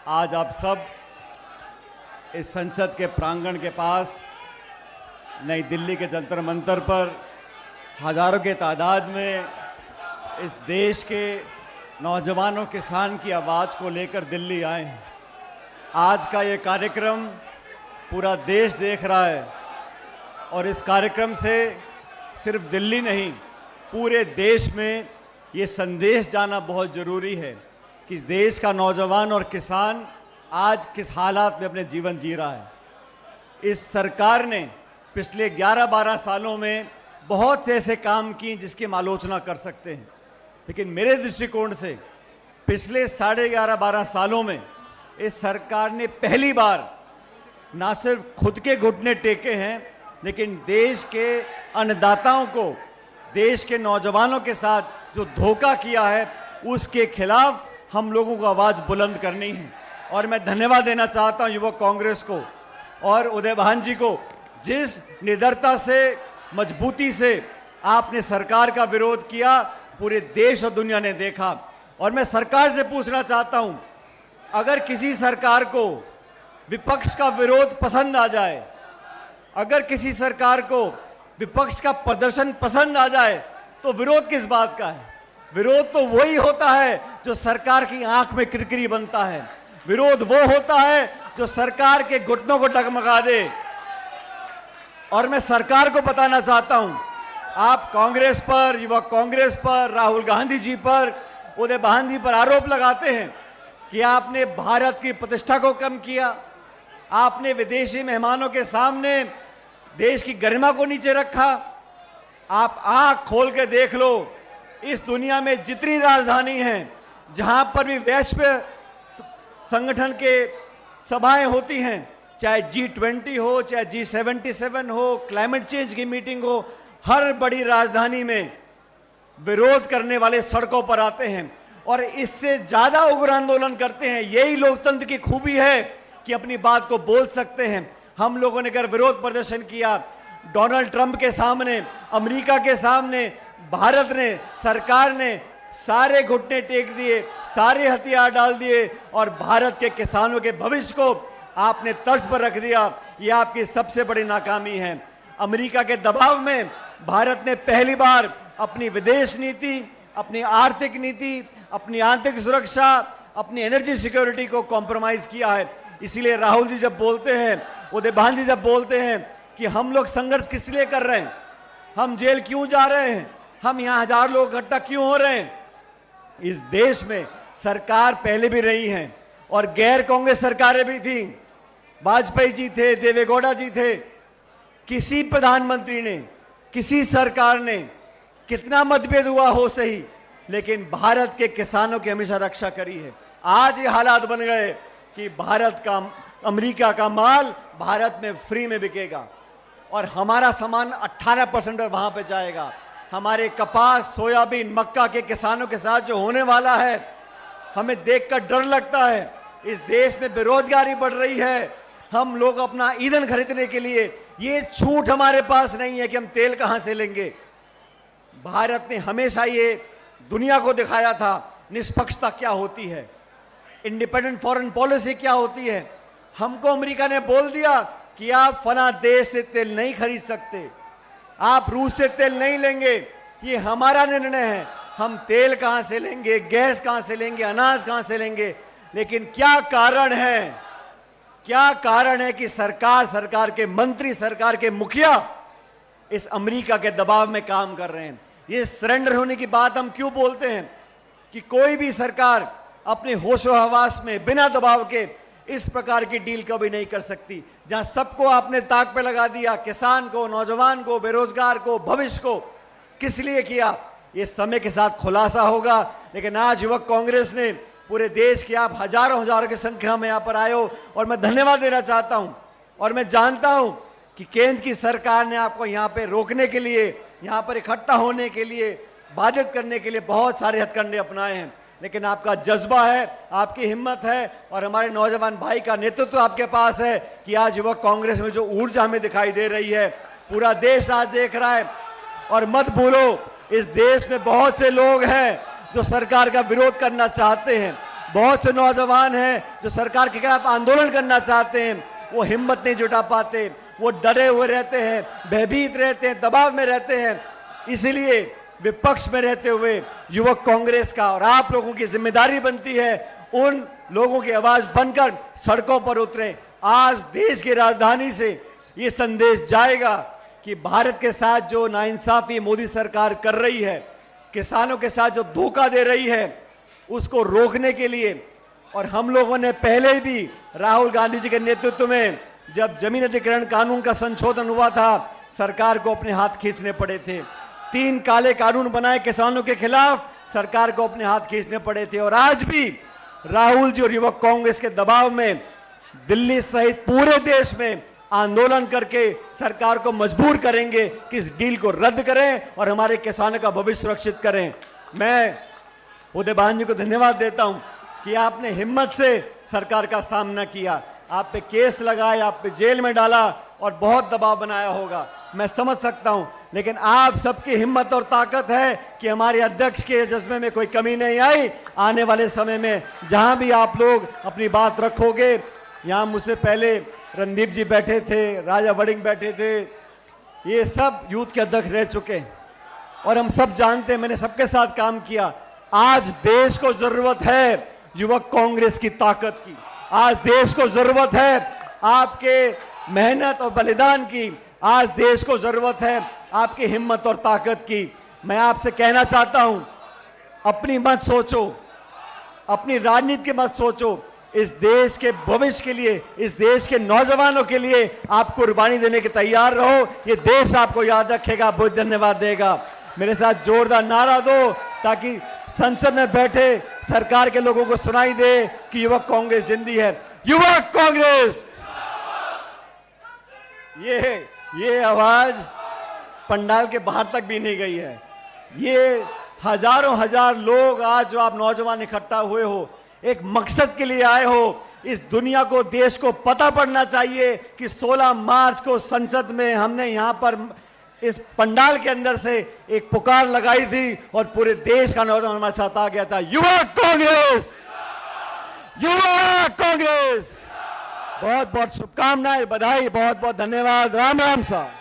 आज आप सब इस संसद के प्रांगण के पास नई दिल्ली के जंतर मंतर पर हजारों के तादाद में इस देश के नौजवानों किसान की आवाज़ को लेकर दिल्ली आए हैं। आज का ये कार्यक्रम पूरा देश देख रहा है और इस कार्यक्रम से सिर्फ दिल्ली नहीं, पूरे देश में ये संदेश जाना बहुत ज़रूरी है कि देश का नौजवान और किसान आज किस हालात में अपने जीवन जी रहा है। इस सरकार ने पिछले 11-12 सालों में बहुत से ऐसे काम किए जिसकी हम आलोचना कर सकते हैं, लेकिन मेरे दृष्टिकोण से पिछले 11.5-12 सालों में इस सरकार ने पहली बार ना सिर्फ खुद के घुटने टेके हैं, लेकिन देश के अन्नदाताओं को, देश के नौजवानों के साथ जो धोखा किया है उसके खिलाफ हम लोगों को आवाज़ बुलंद करनी है। और मैं धन्यवाद देना चाहता हूं युवक कांग्रेस को और उदय भान जी को, जिस निडरता से, मजबूती से आपने सरकार का विरोध किया, पूरे देश और दुनिया ने देखा। और मैं सरकार से पूछना चाहता हूं, अगर किसी सरकार को विपक्ष का विरोध पसंद आ जाए, अगर किसी सरकार को विपक्ष का प्रदर्शन पसंद आ जाए, तो विरोध किस बात का है? विरोध तो वही होता है जो सरकार की आंख में किरकिरी बनता है। विरोध वो होता है जो सरकार के घुटनों को डगमगा दे। और मैं सरकार को बताना चाहता हूं, आप कांग्रेस पर, युवक कांग्रेस पर, राहुल गांधी जी पर, उदय भान जी पर आरोप लगाते हैं कि आपने भारत की प्रतिष्ठा को कम किया, आपने विदेशी मेहमानों के सामने देश की गरिमा को नीचे रखा। आप आंख खोल के देख लो, इस दुनिया में जितनी राजधानी हैं, जहां पर भी वैश्व संगठन के सभाएं होती हैं, चाहे G20 हो, चाहे G77 हो, क्लाइमेट चेंज की मीटिंग हो, हर बड़ी राजधानी में विरोध करने वाले सड़कों पर आते हैं और इससे ज्यादा उग्र आंदोलन करते हैं। यही लोकतंत्र की खूबी है कि अपनी बात को बोल सकते हैं। हम लोगों ने अगर विरोध प्रदर्शन किया डोनाल्ड ट्रंप के सामने, अमेरिका के सामने, भारत ने, सरकार ने सारे घुटने टेक दिए, सारे हथियार डाल दिए और भारत के किसानों के भविष्य को आपने तर्ज पर रख दिया। यह आपकी सबसे बड़ी नाकामी है। अमेरिका के दबाव में भारत ने पहली बार अपनी विदेश नीति, अपनी आर्थिक नीति, अपनी आंतरिक सुरक्षा, अपनी एनर्जी सिक्योरिटी को कॉम्प्रोमाइज किया है। इसीलिए राहुल जी जब बोलते हैं, उदय भान जी जब बोलते हैं कि हम लोग संघर्ष किस लिए कर रहे हैं, हम जेल क्यों जा रहे हैं, हम यहां 1000 लोग इकट्ठा क्यों हो रहे हैं, इस देश में सरकार पहले भी रही हैं और गैर कांग्रेस सरकारें भी थी। वाजपेयी जी थे, देवेगौड़ा जी थे। किसी प्रधानमंत्री ने, किसी सरकार ने, कितना मतभेद हुआ हो सही, लेकिन भारत के किसानों की हमेशा रक्षा करी है। आज ये हालात बन गए कि भारत का, अमेरिका का माल भारत में फ्री में बिकेगा और हमारा सामान 18% पर वहां पे जाएगा। हमारे कपास, सोयाबीन, मक्का के किसानों के साथ जो होने वाला है, हमें देखकर डर लगता है। इस देश में बेरोजगारी बढ़ रही है। हम लोग अपना ईंधन खरीदने के लिए, ये छूट हमारे पास नहीं है कि हम तेल कहां से लेंगे। भारत ने हमेशा ये दुनिया को दिखाया था निष्पक्षता क्या होती है, इंडिपेंडेंट फॉरेन पॉलिसी क्या होती है। हमको अमेरिका ने बोल दिया कि आप फला देश से तेल नहीं खरीद सकते, आप रूस से तेल नहीं लेंगे, ये हमारा निर्णय है। हम तेल कहां से लेंगे, गैस कहां से लेंगे, अनाज कहां से लेंगे। लेकिन क्या कारण है, क्या कारण है कि सरकार के मंत्री, सरकार के मुखिया इस अमेरिका के दबाव में काम कर रहे हैं। ये सरेंडर होने की बात हम क्यों बोलते हैं कि कोई भी सरकार अपने होशो हवास में बिना दबाव के इस प्रकार की डील कभी नहीं कर सकती। जहां सबको आपने ताक पे लगा दिया, किसान को, नौजवान को, बेरोजगार को, भविष्य को, किस लिए किया, ये समय के साथ खुलासा होगा। लेकिन आज युवक कांग्रेस ने, पूरे देश के आप हजारों की संख्या में यहाँ पर आए हो और मैं धन्यवाद देना चाहता हूं। और मैं जानता हूं कि केंद्र की सरकार ने आपको यहाँ पे रोकने के लिए, यहाँ पर इकट्ठा होने के लिए, बाधित करने के लिए बहुत सारे हथकंडे अपनाए हैं, लेकिन आपका जज्बा है, आपकी हिम्मत है और हमारे नौजवान भाई का नेतृत्व आपके पास है कि आज युवक कांग्रेस में जो ऊर्जा हमें दिखाई दे रही है, पूरा देश आज देख रहा है। और मत भूलो, इस देश में बहुत से लोग हैं जो सरकार का विरोध करना चाहते हैं, बहुत से नौजवान हैं जो सरकार के खिलाफ आंदोलन करना चाहते हैं, वो हिम्मत नहीं जुटा पाते, वो डरे हुए रहते हैं, भयभीत रहते हैं, दबाव में रहते हैं। इसीलिए विपक्ष में रहते हुए युवक कांग्रेस का और आप लोगों की जिम्मेदारी बनती है उन लोगों की आवाज बनकर सड़कों पर उतरे। आज देश की राजधानी से ये संदेश जाएगा कि भारत के साथ जो नाइंसाफी मोदी सरकार कर रही है, किसानों के साथ जो धोखा दे रही है, उसको रोकने के लिए, और हम लोगों ने पहले भी राहुल गांधी जी के नेतृत्व में जब जमीन अधिग्रहण कानून का संशोधन हुआ था, सरकार को अपने हाथ खींचने पड़े थे। 3 काले कानून बनाए किसानों के खिलाफ, सरकार को अपने हाथ खींचने पड़े थे। और आज भी राहुल जी और युवक कांग्रेस के दबाव में दिल्ली सहित पूरे देश में आंदोलन करके सरकार को मजबूर करेंगे कि इस डील को रद्द करें और हमारे किसानों का भविष्य सुरक्षित करें। मैं उदय भान जी को धन्यवाद देता हूं कि आपने हिम्मत से सरकार का सामना किया। आप पे केस लगाए, आप पे जेल में डाला और बहुत दबाव बनाया होगा, मैं समझ सकता हूं, लेकिन आप सबकी हिम्मत और ताकत है कि हमारे अध्यक्ष के जज्बे में कोई कमी नहीं आई। आने वाले समय में जहां भी आप लोग अपनी बात रखोगे, यहां मुझसे पहले रणदीप जी बैठे थे, राजा वड़िंग बैठे थे, ये सब यूथ के अध्यक्ष रह चुके हैं और हम सब जानते हैं, मैंने सबके साथ काम किया। आज देश को जरूरत है युवक कांग्रेस की ताकत की, आज देश को जरूरत है आपके मेहनत और बलिदान की, आज देश को जरूरत है आपकी हिम्मत और ताकत की। मैं आपसे कहना चाहता हूं, अपनी मत सोचो, अपनी राजनीति की मत सोचो, इस देश के भविष्य के लिए, इस देश के नौजवानों के लिए आप कुर्बानी देने के तैयार रहो। ये देश आपको याद रखेगा, बहुत धन्यवाद देगा। मेरे साथ जोरदार नारा दो ताकि संसद में बैठे सरकार के लोगों को सुनाई दे कि युवक कांग्रेस जिंदी है। युवक कांग्रेस! ये आवाज पंडाल के बाहर तक भी नहीं गई है। ये हजारों हजार लोग आज जो आप नौजवान इकट्ठा हुए हो, एक मकसद के लिए आए हो। इस दुनिया को, देश को पता पड़ना चाहिए कि 16 मार्च को संसद में हमने यहां पर इस पंडाल के अंदर से एक पुकार लगाई थी और पूरे देश का नौजवान हमारे साथ आ गया था। युवक कांग्रेस! युवक कांग्रेस! बहुत बहुत शुभकामनाएं, बधाई, बहुत बहुत धन्यवाद। राम राम साहब।